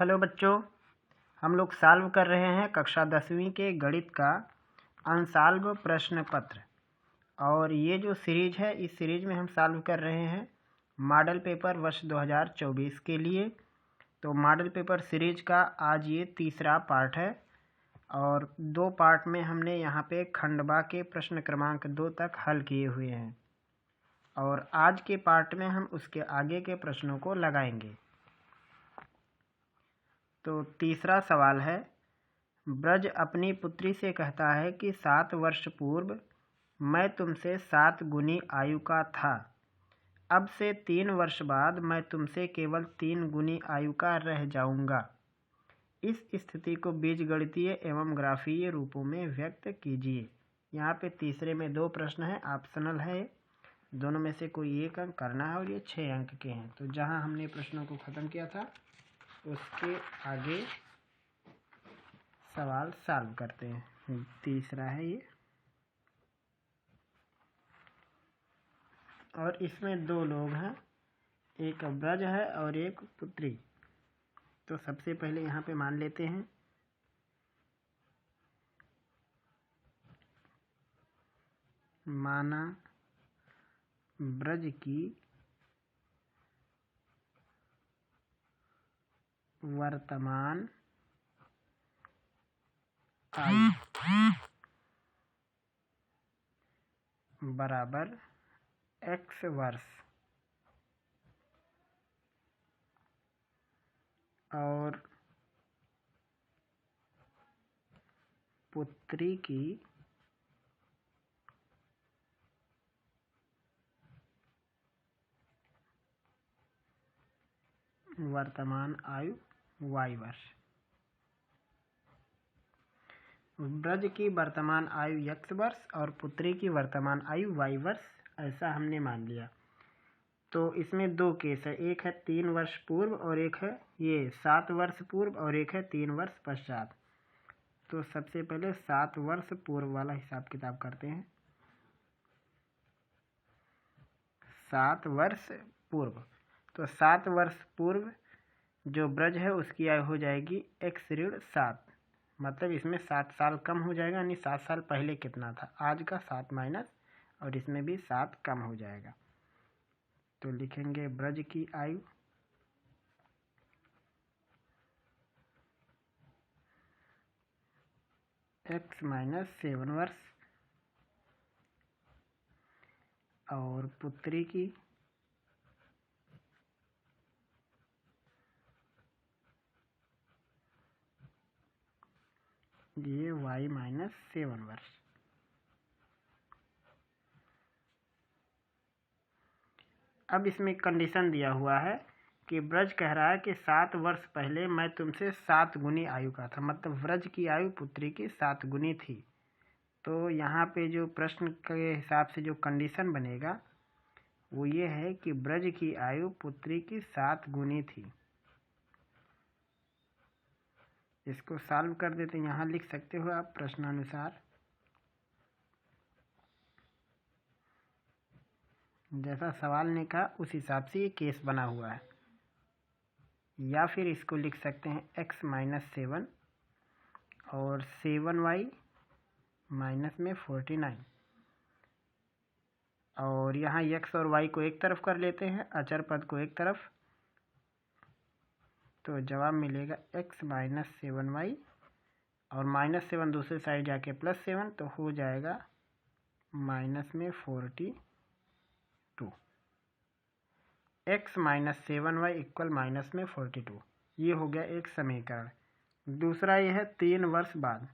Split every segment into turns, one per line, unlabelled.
Hello बच्चों, हम लोग सॉल्व कर रहे हैं कक्षा 10वीं के गणित का अनसॉल्व प्रश्न पत्र। और ये जो सीरीज है, इस सीरीज में हम सॉल्व कर रहे हैं मॉडल पेपर वर्ष 2024 के लिए। तो मॉडल पेपर सीरीज का आज ये तीसरा पार्ट है और 2 पार्ट में हमने यहाँ पे खंडवा के प्रश्न क्रमांक 2 तक हल किए हुए हैं और आज के पार्ट में हम उसके आगे के प्रश्नों को लगाएंगे। तो तीसरा सवाल है, ब्रज अपनी पुत्री से कहता है कि 7 वर्ष पूर्व मैं तुमसे 7 गुनी आयु का था। अब से 3 वर्ष बाद मैं तुमसे केवल 3 गुनी आयु का रह जाऊंगा। इस स्थिति को बीजगणितीय एवं ग्राफीय रूपों में व्यक्त कीजिए। यहाँ पे तीसरे में 2 प्रश्न हैं, ऑप्शनल है, दोनों में से कोई एक अंक करना है और ये 6 अंक के हैं। तो जहाँ हमने प्रश्नों को ख़त्म किया था उसके आगे सवाल सॉल्व करते हैं। तीसरा है ये और इसमें 2 लोग हैं, एक ब्रज है और एक पुत्री। तो सबसे पहले यहाँ पे मान लेते हैं माना ब्रज की वर्तमान आयु बराबर x वर्ष और पुत्री की वर्तमान आयु y वर्ष। ब्रज की वर्तमान आयु x वर्ष और पुत्री की वर्तमान आयु y वर्ष, ऐसा हमने मान लिया। तो इसमें 2 केस है, एक है 3 वर्ष पूर्व और एक है ये 7 वर्ष पूर्व और एक है 3 वर्ष पश्चात। तो सबसे पहले 7 वर्ष पूर्व वाला हिसाब किताब करते हैं। 7 वर्ष पूर्व, तो 7 वर्ष पूर्व जो ब्रज है उसकी आयु हो जाएगी x ऋण 7, मतलब इसमें 7 साल कम हो जाएगा, यानी 7 साल पहले कितना था आज का 7 माइनस, और इसमें भी 7 कम हो जाएगा। तो लिखेंगे ब्रज की आयु x माइनस 7 वर्ष और पुत्री की ये y माइनस 7 वर्ष। अब इसमें कंडीशन दिया हुआ है कि ब्रज कह रहा है कि 7 वर्ष पहले मैं तुमसे 7 गुनी आयु का था, मतलब ब्रज की आयु पुत्री की 7 गुनी थी। तो यहाँ पे जो प्रश्न के हिसाब से जो कंडीशन बनेगा वो ये है कि ब्रज की आयु पुत्री की 7 गुनी थी। इसको सॉल्व कर देते हैं, यहाँ लिख सकते हो आप प्रश्नानुसार, जैसा सवाल ने कहा उस हिसाब से ये केस बना हुआ है। या फिर इसको लिख सकते हैं x माइनस 7 और 7y माइनस में 49, और यहाँ x और y को एक तरफ कर लेते हैं, अचर पद को एक तरफ, तो जवाब मिलेगा x माइनस 7y और माइनस 7 दूसरे साइड जाके प्लस 7, तो हो जाएगा माइनस में 42। x minus 7y equal minus में 42, ये हो गया एक समीकरण। दूसरा ये है 3 वर्ष बाद,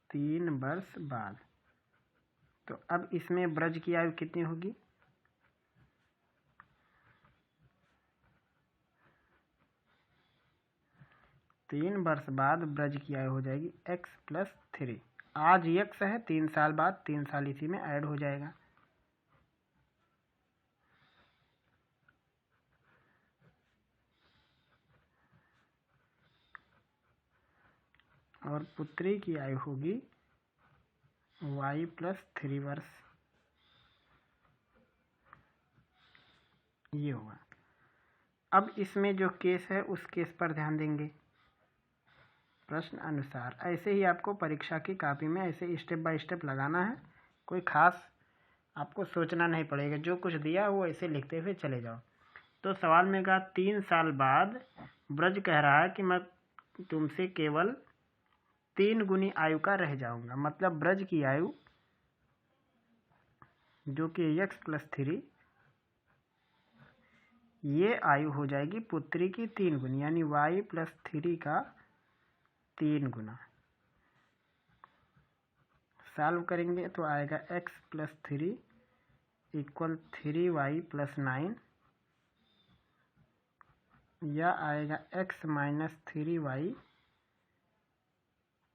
3 वर्ष बाद। तो अब इसमें ब्रज की आयु कितनी होगी, तीन वर्ष बाद ब्रज की आयु हो जाएगी x प्लस 3। आज x है, 3 साल बाद 3 साल इसी में ऐड हो जाएगा। और पुत्री की आयु होगी y प्लस 3 वर्ष, ये होगा। अब इसमें जो केस है उस केस पर ध्यान देंगे प्रश्न अनुसार। ऐसे ही आपको परीक्षा की कॉपी में ऐसे स्टेप बाय स्टेप लगाना है, कोई खास आपको सोचना नहीं पड़ेगा, जो कुछ दिया वो ऐसे लिखते हुए चले जाओ। तो सवाल में कहा 3 साल बाद ब्रज कह रहा है कि मैं तुमसे केवल 3 गुनी आयु का रह जाऊंगा। मतलब ब्रज की आयु जो कि x+3, ये आयु हो जाएगी पुत्री की 3 गुनी, यानी y+3 का 3 गुना। सॉल्व करेंगे तो आएगा x+3 = 3y+9, या आएगा x - 3y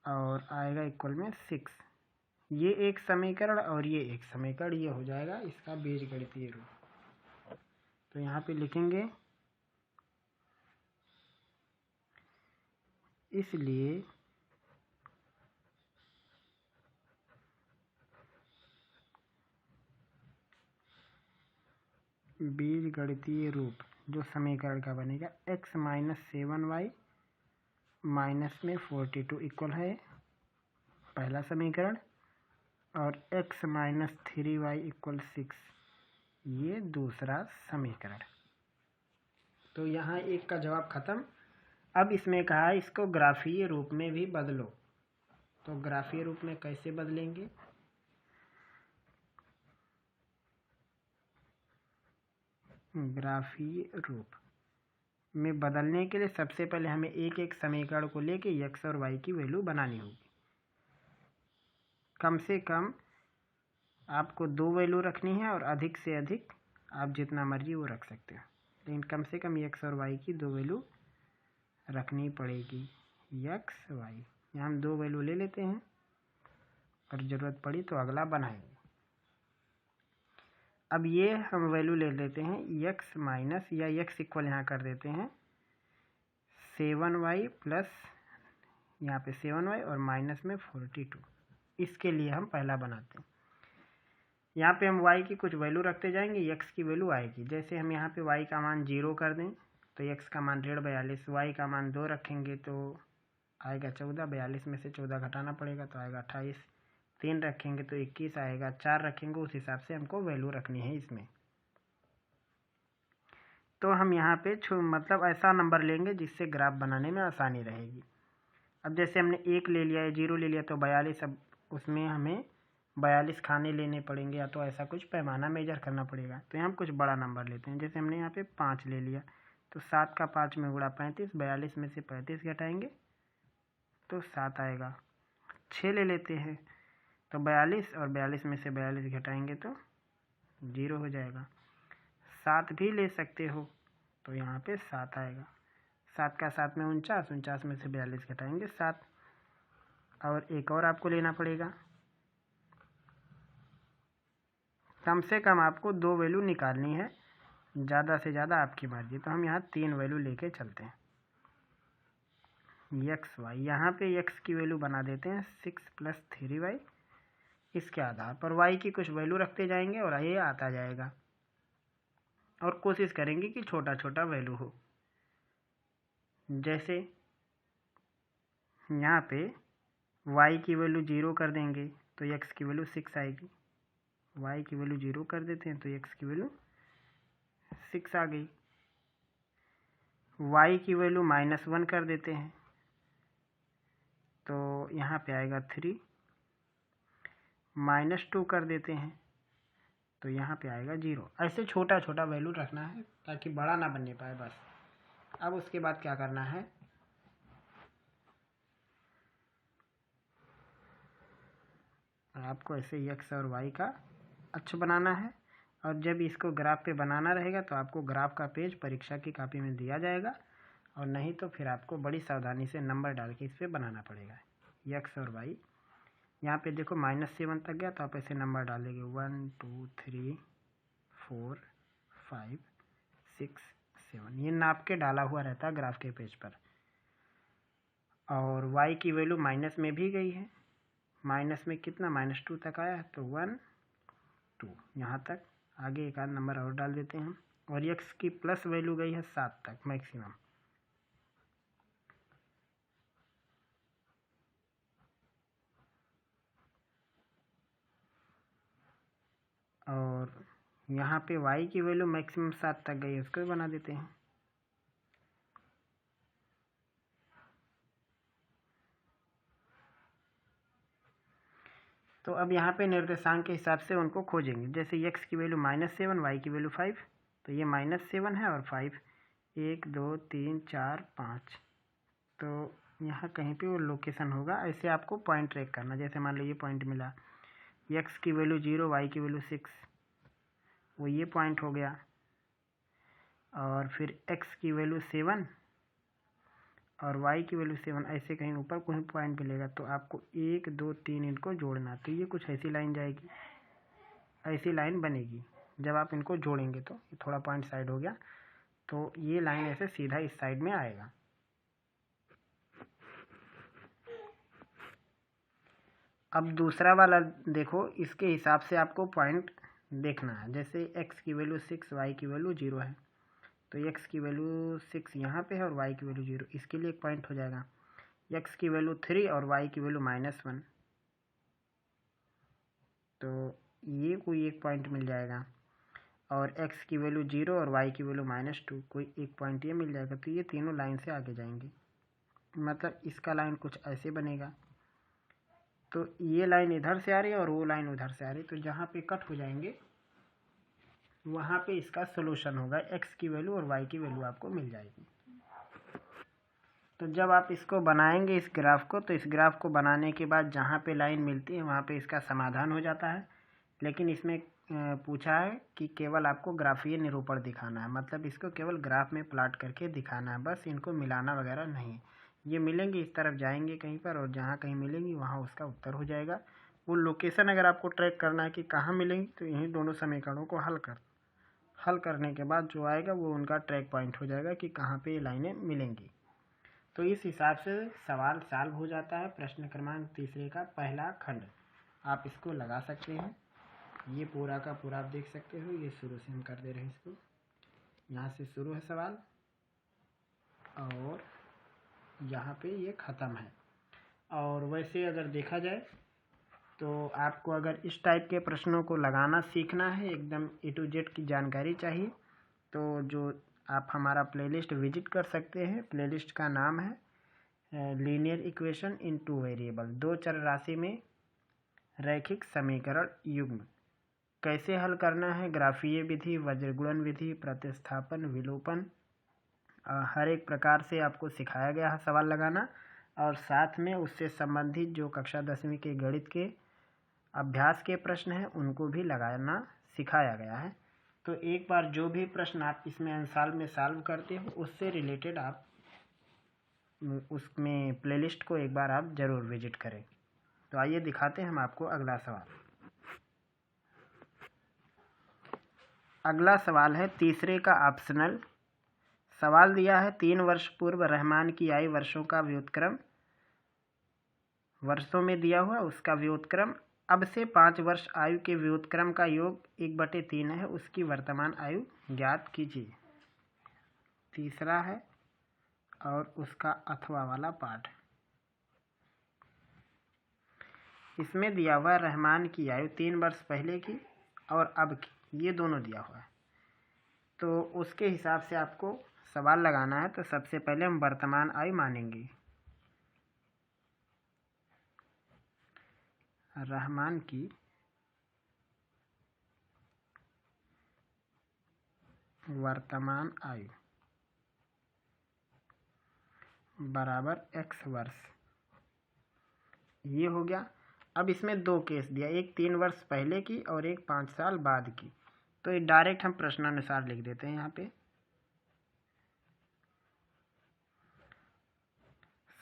और आएगा इक्वल में 6। ये एक समीकरण और ये एक समीकरण, ये हो जाएगा इसका बीजगणितीय रूप। तो यहाँ पे लिखेंगे इसलिए बीजगणितीय रूप जो समीकरण का बनेगा x - 7y माइनस में 42 इक्वल है पहला समीकरण, और x - 3y = 6 ये दूसरा समीकरण। तो यहाँ एक का जवाब खत्म। अब इसमें कहा इसको ग्राफीय रूप में भी बदलो। तो ग्राफीय रूप में कैसे बदलेंगे? ग्राफीय रूप में बदलने के लिए सबसे पहले हमें एक एक समीकरण को लेके x और y की वैल्यू बनानी होगी। कम से कम आपको 2 वैल्यू रखनी है और अधिक से अधिक आप जितना मर्जी वो रख सकते हो, लेकिन कम से कम x और y की 2 वैल्यू रखनी पड़ेगी। x y यहाँ हम 2 वैल्यू ले लेते हैं और ज़रूरत पड़ी तो अगला बनाएंगे। अब ये हम वैल्यू ले लेते हैं x माइनस, या x इक्वल यहाँ कर देते हैं 7y प्लस यहाँ पे 7y और माइनस में 42। इसके लिए हम पहला बनाते हैं। यहाँ पे हम y की कुछ वैल्यू रखते जाएंगे, x की वैल्यू आएगी। जैसे हम यहाँ पे y का मान 0 कर दें तो x का मान 1.42, y का मान 2 रखेंगे तो आएगा 14, 42 में से 14 घटाना पड़ेगा तो आएगा 28, 3 रखेंगे तो 21 आएगा, 4 रखेंगे, उस हिसाब से हमको वैल्यू रखनी है इसमें। तो हम यहाँ पे मतलब ऐसा नंबर लेंगे जिससे ग्राफ बनाने में आसानी रहेगी। अब जैसे हमने 1 ले लिया या 0 ले लिया तो 42, अब उसमें हमें 42 खाने लेने पड़ेंगे, या तो ऐसा कुछ पैमाना मेजर करना पड़ेगा। तो यहाँ हम कुछ बड़ा नंबर लेते हैं। जैसे हमने यहाँ पे 5 ले लिया तो 7 का 5 में गुणा 35, 42 में से 35 घटाएंगे तो 7 आएगा। 6 ले लेते हैं तो 42 और 42 में से 42 घटाएंगे तो 0 हो जाएगा। 7 भी ले सकते हो तो यहाँ पे 7 आएगा। 7 का 7 में 49, 49 में से 42 घटाएंगे 7। और एक और आपको लेना पड़ेगा, कम से कम आपको 2 वैल्यू निकालनी है, ज़्यादा से ज़्यादा आपकी मर्जी। तो हम यहाँ 3 वैल्यू लेके चलते हैं। x y, यहाँ पे x की वैल्यू बना देते हैं 6 + 3y। इसके आधार पर y की कुछ वैल्यू रखते जाएंगे और ये आता जाएगा, और कोशिश करेंगे कि छोटा छोटा वैल्यू हो। जैसे यहाँ पे y की वैल्यू 0 कर देंगे तो x की वैल्यू 6 आएगी। y की वैल्यू 0 कर देते हैं तो x की वैल्यू 6 आ गई। y की वैल्यू -1 कर देते हैं तो यहाँ पे आएगा 3। -2 कर देते हैं तो यहाँ पे आएगा 0। ऐसे छोटा छोटा वैल्यू रखना है ताकि बड़ा ना बनने पाए बस। अब उसके बाद क्या करना है, आपको ऐसे x और y का अक्ष बनाना है, और जब इसको ग्राफ पे बनाना रहेगा तो आपको ग्राफ का पेज परीक्षा की कॉपी में दिया जाएगा, और नहीं तो फिर आपको बड़ी सावधानी से नंबर डाल के इस पर बनाना पड़ेगा x और y। यहाँ पे देखो -7 तक गया तो आप ऐसे नंबर डालेंगे 1 2 3 4 5 6 7, ये नाप के डाला हुआ रहता है ग्राफ के पेज पर। और y की वैल्यू माइनस में भी गई है, माइनस में कितना -2 तक आया तो 1 2, यहाँ तक। आगे एक आध नंबर और डाल देते हैं हम और x की प्लस वैल्यू गई है 7 तक मैक्सिमम। और यहाँ पे y की वैल्यू मैक्सिमम 7 तक गई है, उसको भी बना देते हैं। तो अब यहाँ पे निर्देशांक के हिसाब से उनको खोजेंगे। जैसे x की वैल्यू -7, y की वैल्यू 5, तो ये -7 है और 5, 1 2 3 4 5, तो यहाँ कहीं पे वो लोकेशन होगा। ऐसे आपको पॉइंट ट्रैक करना। जैसे मान लो ये पॉइंट मिला, x की वैल्यू 0, y की वैल्यू 6, वो ये पॉइंट हो गया। और फिर x की वैल्यू 7 और y की वैल्यू 7, ऐसे कहीं ऊपर कोई पॉइंट मिलेगा तो आपको 1 2 3 इनको जोड़ना। तो ये कुछ ऐसी लाइन जाएगी, ऐसी लाइन बनेगी। जब आप इनको जोड़ेंगे तो ये थोड़ा पॉइंट साइड हो गया, तो ये लाइन ऐसे सीधा इस साइड में आएगा। अब दूसरा वाला देखो, इसके हिसाब से आपको पॉइंट देखना है। जैसे x की वैल्यू 6, y की वैल्यू 0 है, तो x की वैल्यू 6 यहाँ पे है और y की वैल्यू 0, इसके लिए एक पॉइंट हो जाएगा। x की वैल्यू 3 और y की वैल्यू -1, तो ये कोई एक पॉइंट मिल जाएगा। और x की वैल्यू 0 और y की वैल्यू -2, कोई एक पॉइंट ये मिल जाएगा। तो ये तीनों लाइन से आगे जाएंगे, मतलब इसका लाइन कुछ ऐसे बनेगा। तो ये लाइन इधर से आ रही है और वो लाइन उधर से आ रही है, तो जहाँ पे कट हो जाएंगे वहाँ पे इसका सोल्यूशन होगा। x की वैल्यू और y की वैल्यू आपको मिल जाएगी। तो जब आप इसको बनाएंगे इस ग्राफ को, तो इस ग्राफ को बनाने के बाद जहाँ पे लाइन मिलती है वहाँ पे इसका समाधान हो जाता है। लेकिन इसमें पूछा है कि केवल आपको ग्राफीय निरूपण दिखाना है, मतलब इसको केवल ग्राफ में प्लॉट करके दिखाना है, बस इनको मिलाना वगैरह नहीं। ये मिलेंगे इस तरफ जाएंगे कहीं पर, और जहाँ कहीं मिलेंगी वहाँ उसका उत्तर हो जाएगा। वो लोकेशन अगर आपको ट्रैक करना है कि कहाँ मिलेंगी, तो यहीं दोनों समीकरणों को हल करने के बाद जो आएगा वो उनका ट्रैक पॉइंट हो जाएगा कि कहाँ पे ये लाइनें मिलेंगी। तो इस हिसाब से सवाल सॉल्व हो जाता है। प्रश्न क्रमांक 3 का पहला खंड आप इसको लगा सकते हैं। ये पूरा का पूरा आप देख सकते हो। ये शुरू से हम कर दे रहे हैं इसको, यहाँ से शुरू है सवाल और यहाँ पे ये ख़त्म है। और वैसे अगर देखा जाए तो आपको अगर इस टाइप के प्रश्नों को लगाना सीखना है, एकदम A to Z की जानकारी चाहिए, तो जो आप हमारा प्लेलिस्ट विजिट कर सकते हैं। प्लेलिस्ट का नाम है लीनियर इक्वेशन इन 2 वेरिएबल, 2 चर राशि में रैखिक समीकरण युग्म। कैसे हल करना है, ग्राफीय विधि, वज्रगुणन विधि, प्रतिस्थापन, विलोपन, हर एक प्रकार से आपको सिखाया गया है सवाल लगाना। और साथ में उससे संबंधित जो कक्षा 10वीं के गणित के अभ्यास के प्रश्न हैं उनको भी लगाना सिखाया गया है। तो एक बार जो भी प्रश्न आप इसमें अंशाल में सॉल्व करते हो उससे रिलेटेड आप उसमें प्लेलिस्ट को एक बार आप ज़रूर विजिट करें। तो आइए दिखाते हैं हम आपको अगला सवाल। अगला सवाल है 3 का ऑप्शनल। सवाल दिया है 3 वर्ष पूर्व रहमान की आयु वर्षों का व्युत्क्रम, वर्षों में दिया हुआ उसका व्युत्क्रम, अब से 5 वर्ष आयु के व्युत्क्रम का योग 1/3 है, उसकी वर्तमान आयु ज्ञात कीजिए। तीसरा है और उसका अथवा वाला पाठ। इसमें दिया हुआ रहमान की आयु 3 वर्ष पहले की और अब की, ये दोनों दिया हुआ है। तो उसके हिसाब से आपको सवाल लगाना है। तो सबसे पहले हम वर्तमान आयु मानेंगे। रहमान की वर्तमान आयु बराबर x वर्ष, ये हो गया। अब इसमें 2 केस दिया, एक 3 वर्ष पहले की और एक 5 साल बाद की। तो ये डायरेक्ट हम प्रश्नानुसार लिख देते हैं। यहाँ पे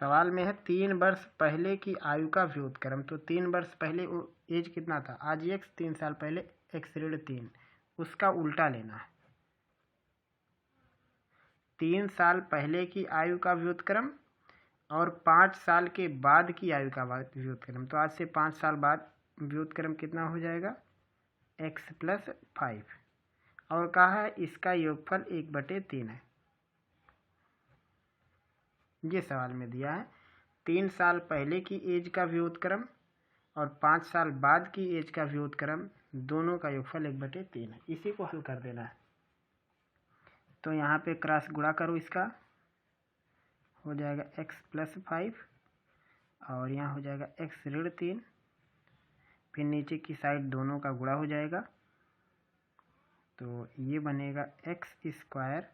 सवाल में है 3 वर्ष पहले की आयु का व्युत्क्रम। तो 3 वर्ष पहले एज कितना था, आज x, 3 साल पहले x ऋण 3, उसका उल्टा लेना है। 3 साल पहले की आयु का व्युत्क्रम और 5 साल के बाद की आयु का व्युत्क्रम। तो आज से 5 साल बाद व्युत्क्रम कितना हो जाएगा, x + 5। और कहा है इसका योगफल 1/3 है। ये सवाल में दिया है 3 साल पहले की एज का व्युत्क्रम और 5 साल बाद की एज का व्युत्क्रम, दोनों का योगफल 1/3 है। इसी को हल कर देना है। तो यहाँ पे क्रॉस गुणा करो, इसका हो जाएगा x + 5 और यहाँ हो जाएगा x ऋण 3, फिर नीचे की साइड दोनों का गुणा हो जाएगा, तो ये बनेगा x²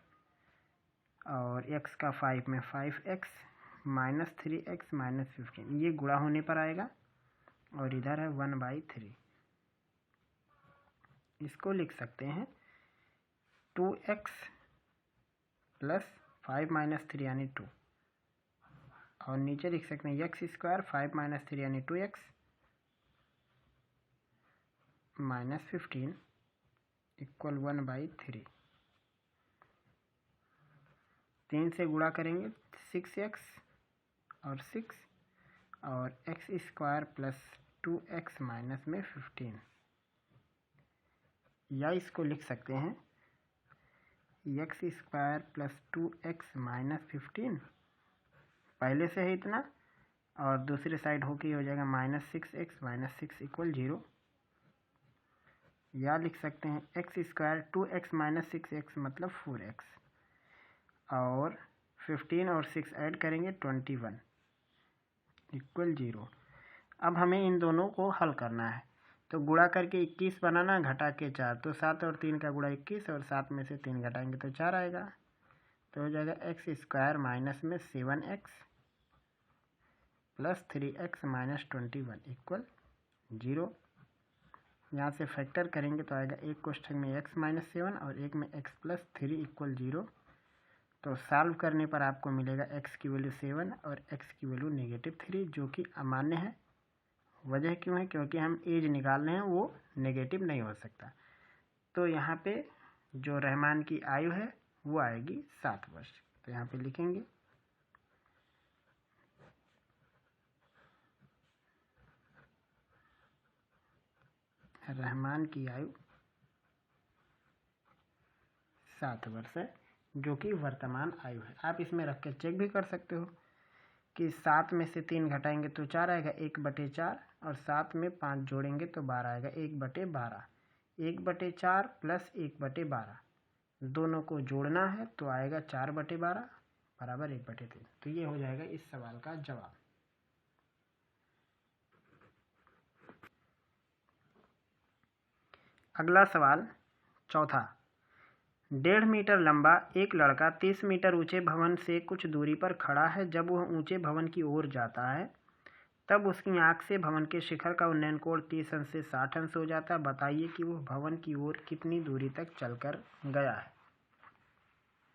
और x का 5 में 5x - 3x - 15, ये गुणा होने पर आएगा और इधर है 1/3। इसको लिख सकते हैं 2x + 5 - 3 यानी 2, और नीचे लिख सकते हैं x² 5 - 3 यानी 2x - 15 = 1/3। 3 से गुणा करेंगे 6x और 6 और x² + 2x माइनस में 15, या इसको लिख सकते हैं x² + 2x - 15, पहले से है इतना, और दूसरी साइड होके हो जाएगा -6x - 6 = 0, या लिख सकते हैं x² 2x - 6x मतलब 4x, और 15 और 6 ऐड करेंगे 21 = 0। अब हमें इन दोनों को हल करना है, तो गुणा करके 21 बनाना, घटा के 4, तो 7 और 3 का गुणा 21 और 7 में से 3 घटाएंगे तो 4 आएगा, तो हो जाएगा x² माइनस में 7x + 3x - 21 = 0। यहाँ से फैक्टर करेंगे तो आएगा एक कोष्ठक में x - 7 और एक में x + 3 = 0। तो सॉल्व करने पर आपको मिलेगा x की वैल्यू 7 और x की वैल्यू -3, जो कि अमान्य है। वजह क्यों है? क्योंकि हम एज निकाल रहे हैं, वो नेगेटिव नहीं हो सकता। तो यहाँ पे जो रहमान की आयु है वो आएगी 7 वर्ष। तो यहाँ पे लिखेंगे रहमान की आयु 7 वर्ष है, जो कि वर्तमान आयु है। आप इसमें रख के चेक भी कर सकते हो कि 7 में से 3 घटाएंगे तो 4 आएगा, 1/4, और 7 में 5 जोड़ेंगे तो 12 आएगा, 1/12। 1/4 + 1/12 दोनों को जोड़ना है तो आएगा 4/12 बराबर 1/3। तो ये हो जाएगा इस सवाल का जवाब। अगला सवाल चौथा, 1.5 मीटर लंबा एक लड़का 30 मीटर ऊंचे भवन से कुछ दूरी पर खड़ा है। जब वह ऊंचे भवन की ओर जाता है तब उसकी आंख से भवन के शिखर का उन्नयन कोण 30 अंश से 60 अंश हो जाता है। बताइए कि वह भवन की ओर कितनी दूरी तक चलकर गया है।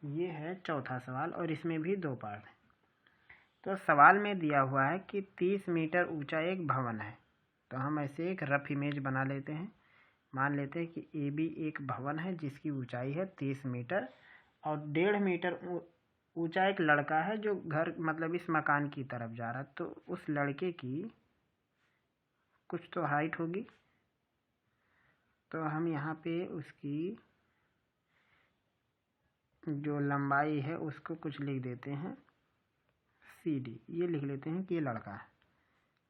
ये है चौथा सवाल और इसमें भी 2 पार्ट हैं। तो सवाल में दिया हुआ है कि 30 मीटर ऊंचा एक भवन है, तो हम ऐसे एक रफ इमेज बना लेते हैं। मान लेते हैं कि AB एक भवन है जिसकी ऊंचाई है 30 मीटर और 1.5 मीटर ऊंचा एक लड़का है जो घर मतलब इस मकान की तरफ जा रहा है। तो उस लड़के की कुछ तो हाइट होगी, तो हम यहाँ पे उसकी जो लंबाई है उसको कुछ लिख देते हैं CD। ये लिख लेते हैं कि ये लड़का है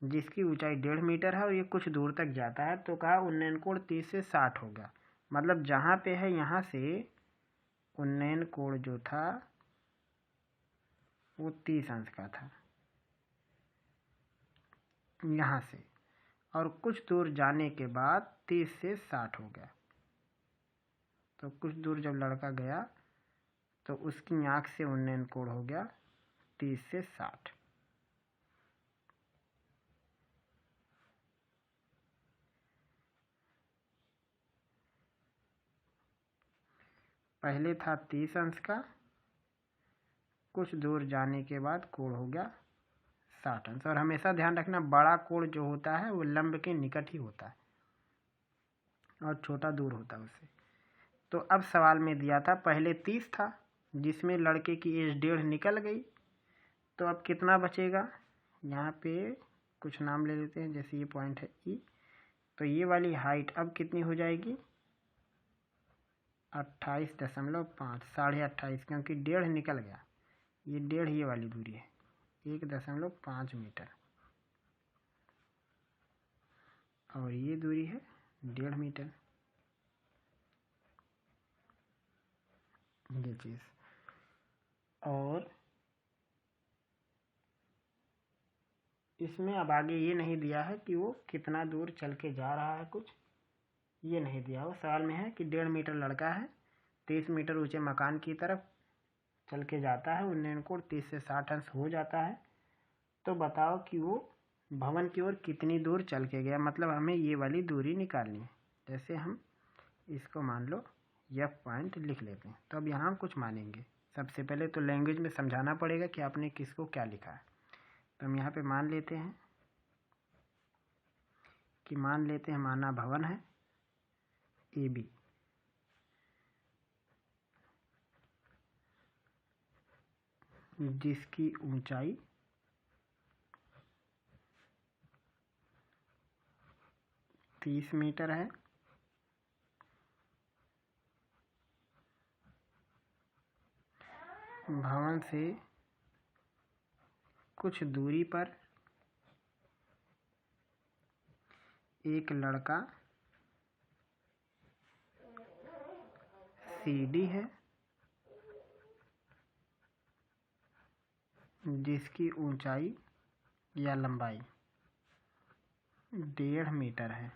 जिसकी ऊंचाई 1.5 मीटर है और ये कुछ दूर तक जाता है। तो कहा उन्नयन कोण 30 से 60 होगा, मतलब जहाँ पे है यहाँ से उन्नयन कोण जो था वो 30 अंश का था यहाँ से, और कुछ दूर जाने के बाद 30 से 60 हो गया। तो कुछ दूर जब लड़का गया तो उसकी आँख से उन्नयन कोण हो गया 30 से 60। पहले था 30 अंश का, कुछ दूर जाने के बाद कोण हो गया 60 अंश। और हमेशा ध्यान रखना बड़ा कोण जो होता है वो लंब के निकट ही होता है और छोटा दूर होता है उससे। तो अब सवाल में दिया था पहले 30 था जिसमें लड़के की एज 1.5 निकल गई, तो अब कितना बचेगा? यहाँ पे कुछ नाम ले लेते हैं, जैसे ये पॉइंट है E, तो ये वाली हाइट अब कितनी हो जाएगी 28.5, 28.5, क्योंकि 1.5 निकल गया, ये 1.5 ये वाली दूरी है, 1.5 मीटर, और ये दूरी है 1.5 मीटर, ये चीज़। और इसमें अब आगे ये नहीं दिया है कि वो कितना दूर चल के जा रहा है, कुछ ये नहीं दिया हुआ। सवाल में है कि 1.5 मीटर लड़का है 30 मीटर ऊंचे मकान की तरफ चल के जाता है, उन्नयन कोण 30 से 60 अंश हो जाता है, तो बताओ कि वो भवन की ओर कितनी दूर चल के गया। मतलब हमें ये वाली दूरी निकालनी है। जैसे हम इसको मान लो एफ पॉइंट लिख लेते हैं। तो अब यहाँ हम कुछ मानेंगे। सबसे पहले तो लैंग्वेज में समझाना पड़ेगा कि आपने किसको क्या लिखा है। तो हम यहाँ पे मान लेते हैं कि माना भवन है ए बी, जिसकी ऊंचाई 30 मीटर है, भवन से कुछ दूरी पर एक लड़का सीडी है, जिसकी ऊंचाई या लंबाई 1.5 मीटर है।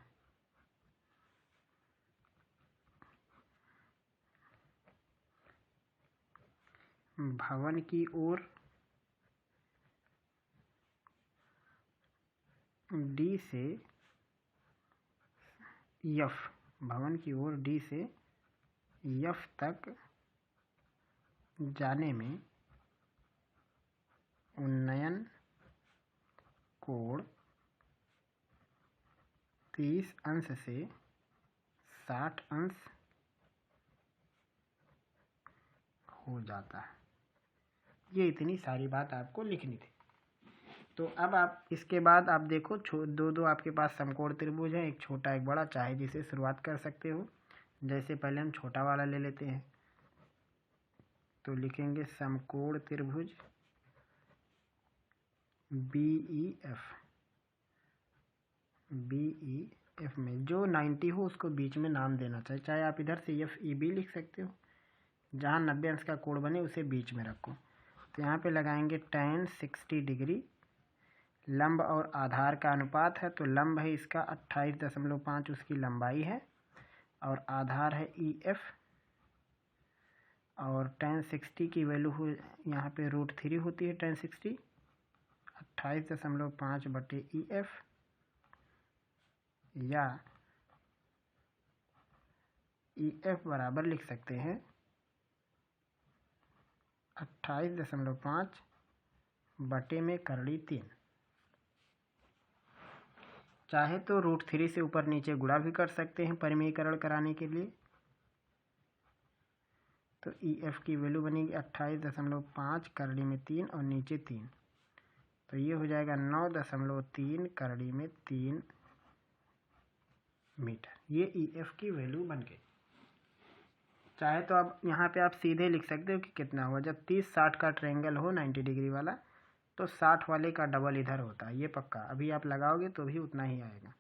भवन की ओर डी से एफ, भवन की ओर डी से एफ तक जाने में उन्नयन कोण 30 अंश से 60 अंश हो जाता है। ये इतनी सारी बात आपको लिखनी थी। तो अब आप इसके बाद आप देखो दो आपके पास समकोण त्रिभुज है, एक छोटा एक बड़ा, चाहे जिसे शुरुआत कर सकते हो। जैसे पहले हम छोटा वाला ले लेते हैं, तो लिखेंगे समकोण त्रिभुज BEF में जो 90 हो उसको बीच में नाम देना चाहिए। चाहे आप इधर से FEB लिख सकते हो, जहाँ 90 अंश का कोण बने उसे बीच में रखो। तो यहाँ पे लगाएंगे tan 60 डिग्री। लंब और आधार का अनुपात है, तो लंब है इसका 28.5 उसकी लंबाई है, और आधार है EF, और tan 60 की वैल्यू हो यहाँ पे √3 होती है। tan 60 28.5 बटे EF, या EF बराबर लिख सकते हैं 28.5 बटे में करड़ी 3। चाहे तो √3 से ऊपर नीचे गुणा भी कर सकते हैं परिमेयीकरण कराने के लिए। तो EF की वैल्यू बनेगी 28.5 करड़ी में 3 और नीचे 3, तो ये हो जाएगा 9.3 करड़ी में 3 मीटर। ये EF की वैल्यू बन गई। चाहे तो अब यहाँ पे आप सीधे लिख सकते हो कि कितना हुआ। जब 30-60 का ट्रायंगल हो 90 डिग्री वाला, तो 60 वाले का डबल इधर होता है, ये पक्का। अभी आप लगाओगे तो भी उतना ही आएगा।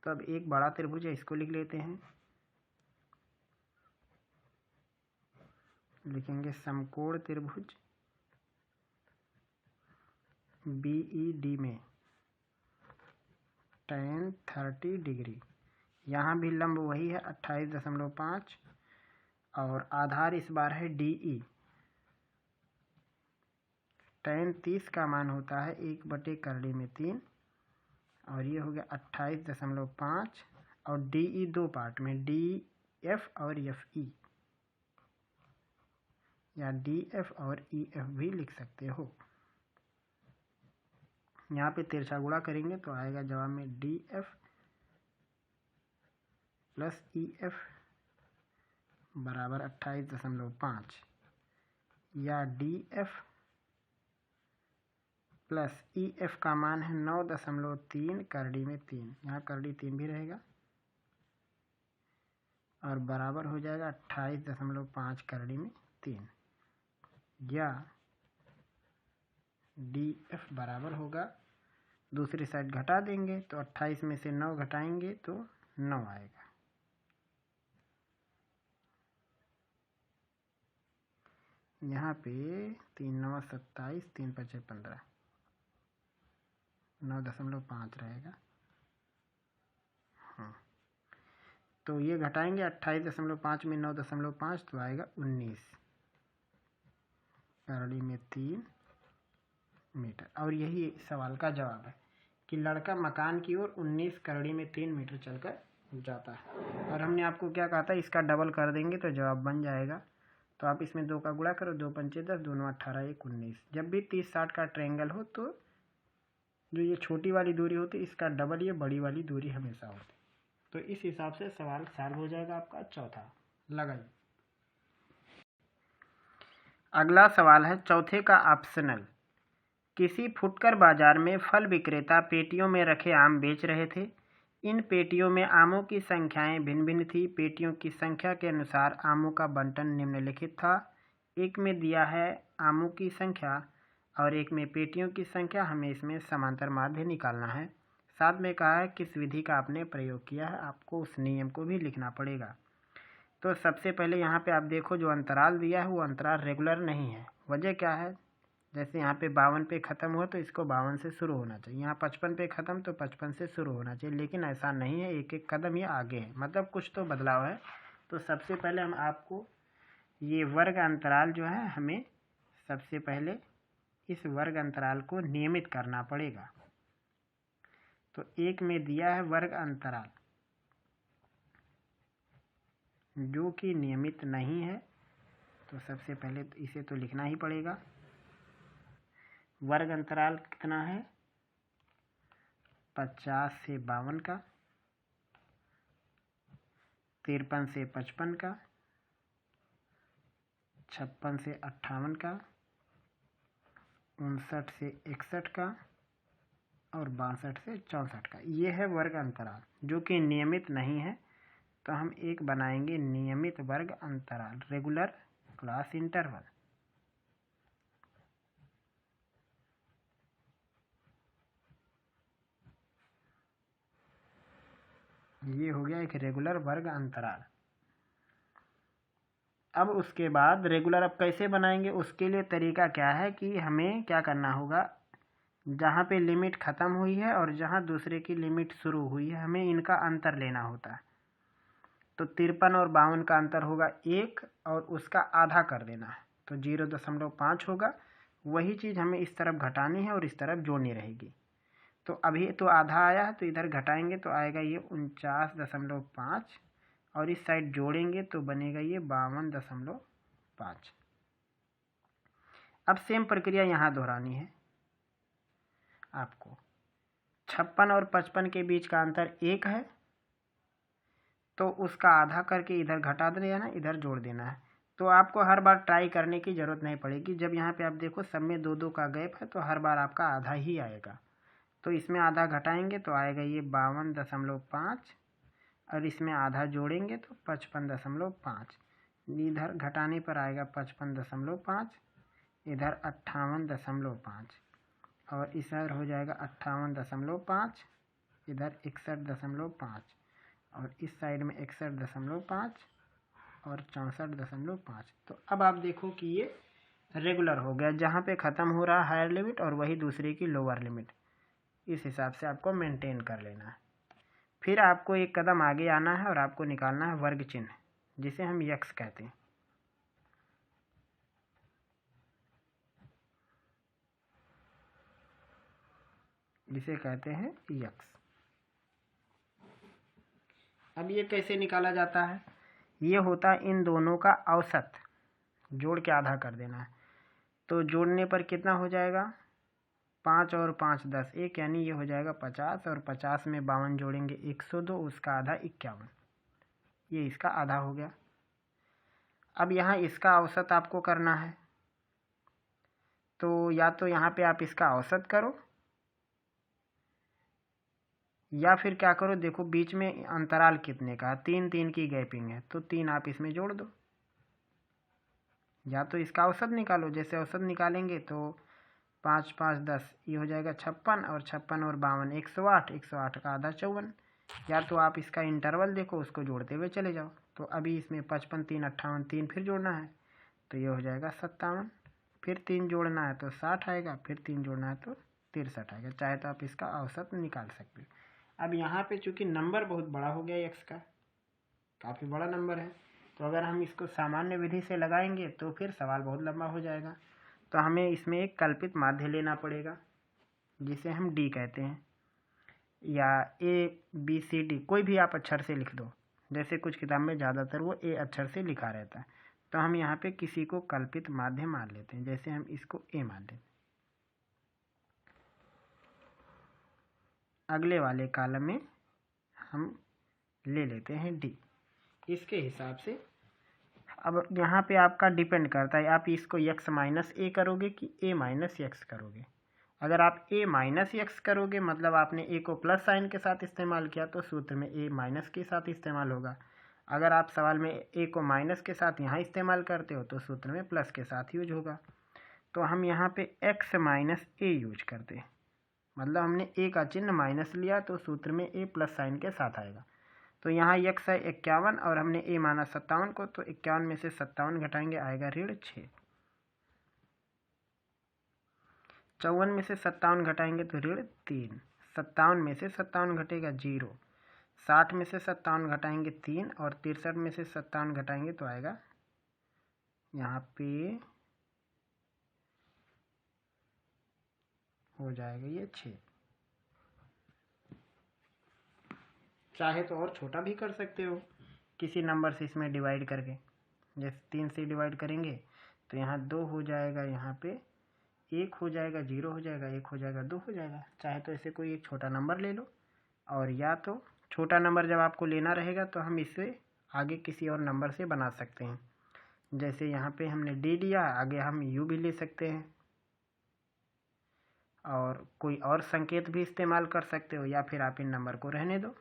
तो अब एक बड़ा त्रिभुज है, इसको लिख लेते हैं। लिखेंगे समकोण त्रिभुज BED में tan 30 डिग्री। यहाँ भी लंब वही है 28.5, और आधार इस बार है DE। tan 30 का मान होता है 1 बटे करड़ी में 3, और ये हो गया 28.5, और DE दो पार्ट में, DF और FE, या DF और EF भी लिख सकते हो। यहाँ पे तिरछा गुणा करेंगे तो आएगा जवाब में DF प्लस EF बराबर 28.5, या DF प्लस EF का मान है 9.3 करड़ी में 3, यहाँ करड़ी 3 भी रहेगा, और बराबर हो जाएगा 28.5 करड़ी में 3, या DF बराबर होगा, दूसरी साइड घटा देंगे तो 28 में से 9 घटाएंगे तो 9 आएगा। यहाँ पे 3 9 27, 3 5 15, 9.5 रहेगा। हाँ, तो ये घटाएंगे 28.5 में 9.5 तो आएगा 19 करड़ी में 3 मीटर। और यही सवाल का जवाब है कि लड़का मकान की ओर 19 करड़ी में 3 मीटर चलकर जाता है। और हमने आपको क्या कहा था, इसका डबल कर देंगे तो जवाब बन जाएगा। तो आप इसमें 2 का गुणा करो, 2 पंचे 10, दोनों 18, 1 19। जब भी 30 60 का ट्रायंगल हो तो जो ये छोटी वाली दूरी होती है इसका डबल ये बड़ी वाली दूरी हमेशा होती। तो इस हिसाब से सवाल सॉल्व हो जाएगा आपका चौथा। लगाइए। अगला सवाल है चौथे का ऑप्शनल। किसी फुटकर बाजार में फल विक्रेता पेटियों में रखे आम बेच रहे थे। इन पेटियों में आमों की संख्याएं भिन्न भिन्न थी। पेटियों की संख्या के अनुसार आमों का बंटन निम्नलिखित था। एक में दिया है आमों की संख्या और एक में पेटियों की संख्या। हमें इसमें समांतर माध्य निकालना है। साथ में कहा है किस विधि का आपने प्रयोग किया है, आपको उस नियम को भी लिखना पड़ेगा। तो सबसे पहले यहाँ पे आप देखो जो अंतराल दिया है वो अंतराल रेगुलर नहीं है। वजह क्या है, जैसे यहाँ पे 52 पे ख़त्म हुआ तो इसको 52 से शुरू होना चाहिए। यहाँ 55 पे ख़त्म तो 55 से शुरू होना चाहिए, लेकिन ऐसा नहीं है, एक एक कदम ये आगे है, मतलब कुछ तो बदलाव है। तो सबसे पहले हम आपको ये वर्ग अंतराल जो है, हमें सबसे पहले इस वर्ग अंतराल को नियमित करना पड़ेगा। तो एक में दिया है वर्ग अंतराल जो कि नियमित नहीं है, तो सबसे पहले तो इसे तो लिखना ही पड़ेगा। वर्ग अंतराल कितना है, 50 से 52 का, 53 से 55 का, 56 से 58 का, 59 से 61 का और 62 से 64 का। ये है वर्ग अंतराल जो कि नियमित नहीं है। तो हम एक बनाएंगे नियमित वर्ग अंतराल, रेगुलर क्लास इंटरवल। ये हो गया एक रेगुलर वर्ग अंतराल। अब उसके बाद रेगुलर अब कैसे बनाएंगे, उसके लिए तरीका क्या है कि हमें क्या करना होगा, जहाँ पे लिमिट ख़त्म हुई है और जहाँ दूसरे की लिमिट शुरू हुई है, हमें इनका अंतर लेना होता है। तो 53 और 52 का अंतर होगा 1 और उसका आधा कर देना है, तो 0.5 होगा। वही चीज़ हमें इस तरफ घटानी है और इस तरफ जोड़नी रहेगी। तो अभी तो आधा आया है, तो इधर घटाएंगे तो आएगा ये 49.5 और इस साइड जोड़ेंगे तो बनेगा ये 52.5। अब सेम प्रक्रिया यहाँ दोहरानी है आपको। 56 और 55 के बीच का अंतर 1 है, तो उसका आधा करके इधर घटा देना, इधर जोड़ देना है। तो आपको हर बार ट्राई करने की ज़रूरत नहीं पड़ेगी। जब यहाँ पे आप देखो सब में 2-2 का गैप है, तो हर बार आपका आधा ही आएगा। तो इसमें आधा घटाएंगे तो आएगा ये 52.5 और इसमें आधा जोड़ेंगे तो 55.5। इधर घटाने पर आएगा 55.5, इधर 58.5 और इधर हो जाएगा 58.5, इधर 61.5 और इस साइड में 61.5 और 64.5। तो अब आप देखो कि ये रेगुलर हो गया, जहाँ पे ख़त्म हो रहा है हायर लिमिट और वही दूसरे की लोअर लिमिट। इस हिसाब से आपको मेंटेन कर लेना है। फिर आपको एक कदम आगे आना है और आपको निकालना है वर्ग चिन्ह, जिसे हम यक्स कहते हैं। जिसे कहते हैं यक्स। अब ये कैसे निकाला जाता है, ये होता है इन दोनों का औसत जोड़ के आधा कर देना है। तो जोड़ने पर कितना हो जाएगा, 5 और 5 10, 1, यानी ये हो जाएगा 50 और 50 में 52 जोड़ेंगे 102, उसका आधा 51, ये इसका आधा हो गया। अब यहाँ इसका औसत आपको करना है, तो या तो यहाँ पे आप इसका औसत करो या फिर क्या करो, देखो बीच में अंतराल कितने का है, 3 3 की गैपिंग है, तो 3 आप इसमें जोड़ दो। या तो इसका औसत निकालो, जैसे औसत निकालेंगे तो 5 5 10 ये हो जाएगा 56, और 56 और 52 108, 108 का आधा 54। या तो आप इसका इंटरवल देखो, उसको जोड़ते हुए चले जाओ। तो अभी इसमें 55 3 58, 3 फिर जोड़ना है तो ये हो जाएगा 57, फिर 3 जोड़ना है तो 60 आएगा, फिर 3 जोड़ना है तो 63 आएगा। चाहे तो आप इसका औसत निकाल सकते हो। अब यहाँ पे चूंकि नंबर बहुत बड़ा हो गया एक्स का, काफ़ी बड़ा नंबर है, तो अगर हम इसको सामान्य विधि से लगाएंगे तो फिर सवाल बहुत लंबा हो जाएगा। तो हमें इसमें एक कल्पित माध्य लेना पड़ेगा जिसे हम डी कहते हैं, या ए बी सी डी, कोई भी आप अक्षर से लिख दो। जैसे कुछ किताब में ज़्यादातर वो ए अक्षर से लिखा रहता है, तो हम यहाँ पे किसी को कल्पित माध्य मान लेते हैं। जैसे हम इसको ए मान लेते हैं। अगले वाले कॉलम में हम ले लेते हैं डी। इसके हिसाब से अब यहाँ पे आपका डिपेंड करता है, आप इसको x माइनस ए करोगे कि a माइनस एक्स करोगे। अगर आप a माइनस एक्स करोगे मतलब आपने a को प्लस साइन के साथ इस्तेमाल किया, तो सूत्र में a माइनस के साथ इस्तेमाल होगा। अगर आप सवाल में a को माइनस के साथ यहाँ इस्तेमाल करते हो तो सूत्र में प्लस के साथ यूज होगा। तो हम यहाँ पे x माइनस ए यूज करते हैं, मतलब हमने a का चिन्ह माइनस लिया तो सूत्र में a प्लस साइन के साथ आएगा। तो यहाँ x है 51 और हमने a माना 57 को, तो 51 में से 57 घटाएंगे आएगा -6। 54 में से 57 घटाएंगे तो -3। 57 में से 57 घटेगा 0। 60 में से 57 घटाएंगे 3, और 63 में से 57 घटाएंगे तो आएगा यहाँ पे हो जाएगा ये 6। चाहे तो और छोटा भी कर सकते हो किसी नंबर से इसमें डिवाइड करके। जैसे 3 से डिवाइड करेंगे तो यहाँ 2 हो जाएगा, यहाँ पे 1 हो जाएगा, 0 हो जाएगा, 1 हो जाएगा, 2 हो जाएगा। चाहे तो ऐसे कोई एक छोटा नंबर ले लो, और या तो छोटा नंबर जब आपको लेना रहेगा तो हम इसे आगे किसी और नंबर से बना सकते हैं। जैसे यहाँ पे हमने डी लिया, आगे हम यू भी ले सकते हैं, और कोई और संकेत भी इस्तेमाल कर सकते हो, या फिर आप इन नंबर को रहने दो।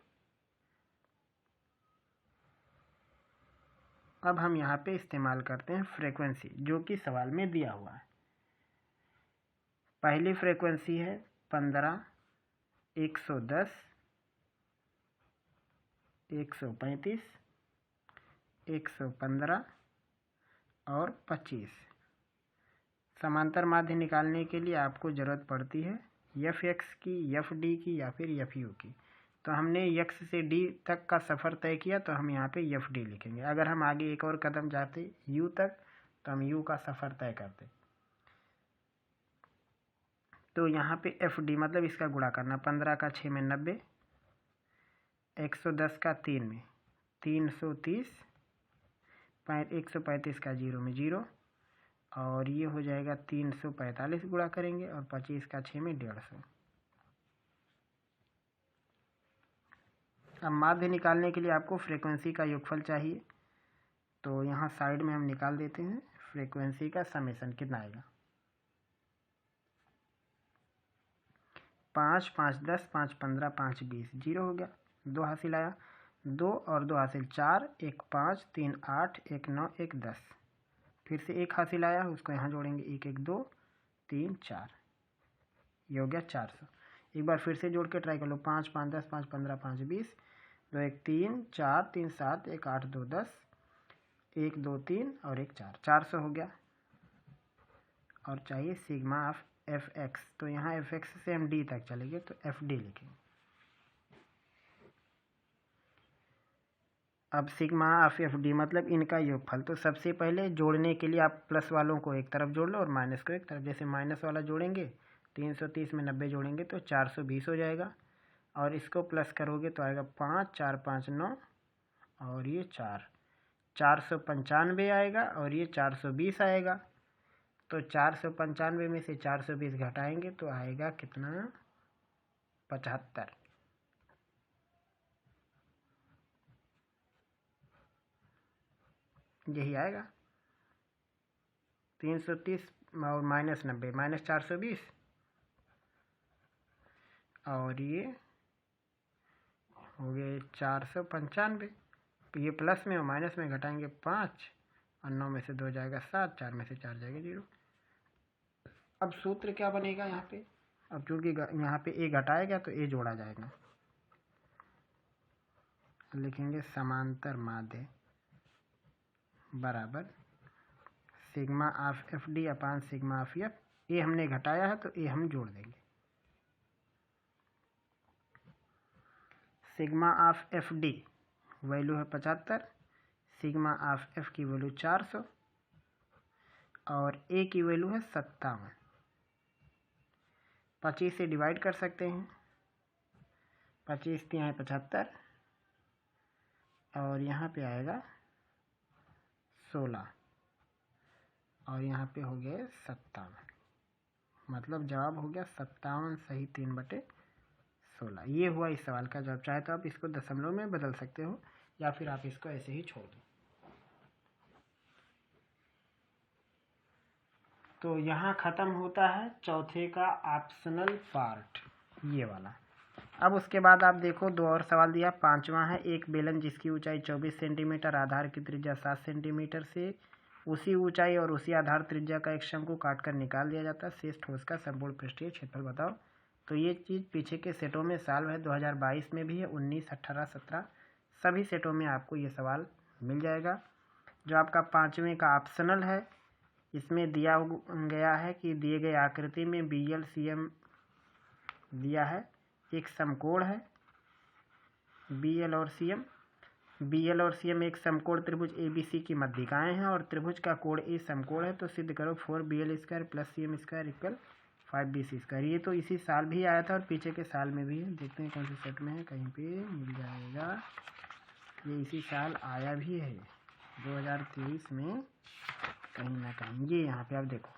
अब हम यहाँ पे इस्तेमाल करते हैं फ्रीक्वेंसी, जो कि सवाल में दिया हुआ है। पहली फ्रीक्वेंसी है 15, 110, 135, 115 और 25। समांतर माध्य निकालने के लिए आपको ज़रूरत पड़ती है fx की, fd की, या फिर fu की। तो हमने x से d तक का सफ़र तय किया तो हम यहाँ पे fd लिखेंगे। अगर हम आगे एक और कदम जाते u तक तो हम u का सफ़र तय करते। तो यहाँ पे fd मतलब इसका गुणा करना, 15 का 6 में 90, 110 का 3 में 330, 135 का 0 में 0, और ये हो जाएगा 345 गुणा करेंगे, और 25 का 6 में 150। अब माध्य निकालने के लिए आपको फ्रीक्वेंसी का योगफल चाहिए, तो यहाँ साइड में हम निकाल देते हैं फ्रीक्वेंसी का समेसन कितना आएगा। 5 5 10, 5 15, 5 20, 0 हो गया। 2 हासिल आया, 2 और 2 हासिल 4, 1 5, 3 8, 1 9, 1 10। फिर से 1 हासिल आया, उसको यहाँ जोड़ेंगे, 1 1 2 3 4, ये हो गया 400। एक बार फिर से जोड़ के ट्राई कर लो, 5 5 10, 5 15, 5 20, 2 1 3, 4 3 7, 1 8 2 10, 1 2 3 और 1 4, 400 हो गया। और चाहिए सिग्मा ऑफ एफ एक्स, तो यहाँ एफ एक्स से हम डी तक चलेंगे तो एफ डी लिखेंगे। अब सिग्मा ऑफ एफ डी मतलब इनका योगफल। तो सबसे पहले जोड़ने के लिए आप प्लस वालों को एक तरफ जोड़ लो और माइनस को एक तरफ। जैसे माइनस वाला जोड़ेंगे 330 में 90 जोड़ेंगे तो 420 हो जाएगा, और इसको प्लस करोगे तो आएगा 5 4 5 9, और ये 495 आएगा, और ये 420 आएगा। तो 495 में से 420 घटाएंगे तो आएगा कितना, 75। यही आएगा 330 और माइनस 90 माइनस 420, और ये हो गए 495। तो ये प्लस में और माइनस में घटाएंगे 5 और 9 में से 2 जाएगा 7, 4 में से 4 जाएगा 0। अब सूत्र क्या बनेगा यहाँ पे? अब चूँकि यहाँ पे ए घटाया गया तो ए जोड़ा जाएगा। लिखेंगे समांतर माध्य बराबर sigma of f d upon sigma of f. A हमने घटाया है तो ए हम जोड़ देंगे। Sigma of f d value है 75, सिग्मा ऑफ एफ की वैल्यू 400 और ए की वैल्यू है 57। 25 से डिवाइड कर सकते हैं। 25 यहाँ है 75 और यहाँ पे आएगा 16 और यहाँ पे हो गया 57। मतलब जवाब हो गया 57 सही 3/16। ये हुआ इस सवाल का जवाब। चाहे तो आप इसको दशमलव में बदल सकते हो या फिर आप इसको ऐसे ही छोड़ दो। तो यहाँ ख़त्म होता है चौथे का ऑप्शनल पार्ट, ये वाला। अब उसके बाद आप देखो 2 और सवाल दिया। 5वां है, एक बेलन जिसकी ऊंचाई 24 सेंटीमीटर, आधार की त्रिज्या 7 सेंटीमीटर से उसी ऊंचाई और उसी आधार त्रिज्या का एक शंकु काटकर निकाल दिया जाता है। शेष ठोस का संपूर्ण पृष्ठीय क्षेत्रफल बताओ। तो ये चीज़ पीछे के सेटों में साल है 2022 में भी है, 19, 18, 17 सभी सेटों में आपको ये सवाल मिल जाएगा। जो आपका 5वें का ऑप्शनल है, इसमें दिया गया है कि दिए गए आकृति में BLCM दिया है, एक समकोण है BL और CM एक समकोण त्रिभुज ABC की मध्यिकाएं हैं और त्रिभुज का कोण ए समकोण है। तो सिद्ध करो 4BL² + CM² = 5BC²। ये तो इसी साल भी आया था और पीछे के साल में भी है। देखते हैं कौन से सेट में है, कहीं पे मिल जाएगा। ये इसी साल आया भी है 2023 में कहीं ना कहीं। ये यहाँ पे आप देखो,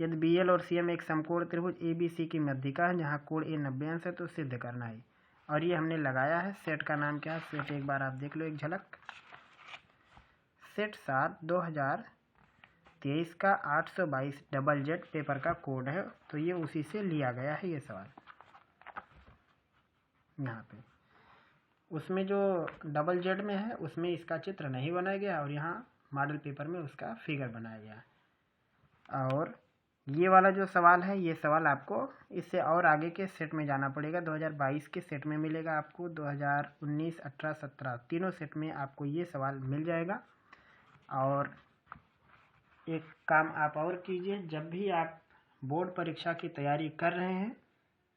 यदि BL और CM एक समकोण त्रिभुज ABC की मध्यिका है जहाँ कोण ए 90 अंश है तो सिद्ध करना है। और ये हमने लगाया है। सेट का नाम क्या है? सेट एक बार आप देख लो एक झलक। सेट 7 2023 का 822 ZZZ पेपर का कोड है। तो ये उसी से लिया गया है ये सवाल। यहाँ पे उसमें जो ZZZ में है उसमें इसका चित्र नहीं बनाया गया और यहाँ मॉडल पेपर में उसका फिगर बनाया गया। और ये वाला जो सवाल है, ये सवाल आपको इससे और आगे के सेट में जाना पड़ेगा। 2022 के सेट में मिलेगा आपको, 2019, 18, 17 तीनों सेट में आपको ये सवाल मिल जाएगा। और एक काम आप और कीजिए, जब भी आप बोर्ड परीक्षा की तैयारी कर रहे हैं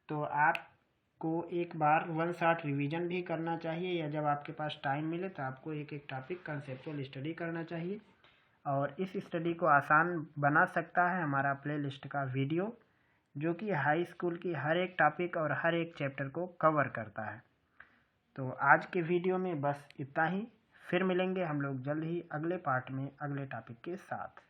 तो आपको एक बार 1 शॉट रिवीजन भी करना चाहिए, या जब आपके पास टाइम मिले तो आपको एक एक टॉपिक कंसेप्चुअल स्टडी करना चाहिए। और इस स्टडी को आसान बना सकता है हमारा प्लेलिस्ट का वीडियो, जो कि हाई स्कूल की हर एक टॉपिक और हर एक चैप्टर को कवर करता है। तो आज के वीडियो में बस इतना ही। फिर मिलेंगे हम लोग जल्द ही अगले पार्ट में अगले टॉपिक के साथ।